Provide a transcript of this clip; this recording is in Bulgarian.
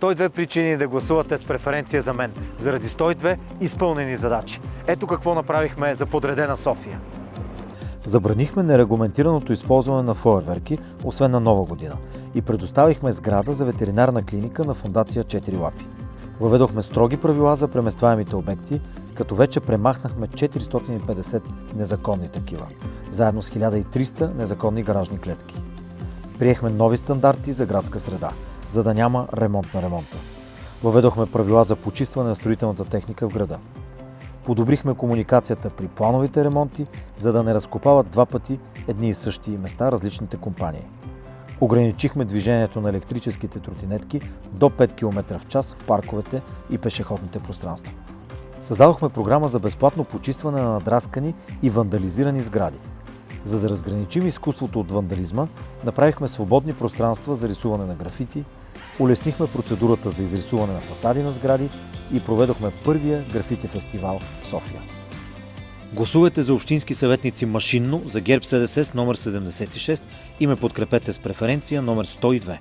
102 причини да гласувате с преференция за мен. Заради 102 изпълнени задачи. Ето какво направихме за подредена София. Забранихме нерегламентираното използване на фойерверки, освен на Нова година, и предоставихме сграда за ветеринарна клиника на фондация 4 лапи. Въведохме строги правила за преместваемите обекти, като вече премахнахме 450 незаконни такива, заедно с 1300 незаконни гаражни клетки. Приехме нови стандарти за градска среда, за да няма ремонт на ремонта. Въведохме правила за почистване на строителната техника в града. Подобрихме комуникацията при плановите ремонти, за да не разкопават два пъти едни и същи места различните компании. Ограничихме движението на електрическите тротинетки до 5 км в час в парковете и пешеходните пространства. Създадохме програма за безплатно почистване на надраскани и вандализирани сгради. За да разграничим изкуството от вандализма, направихме свободни пространства за рисуване на графити, улеснихме процедурата за изрисуване на фасади на сгради и проведохме първия графити фестивал в София. Гласувайте за общински съветници машинно за ГЕРБ СДС с номер 76 и ме подкрепете с преференция номер 102.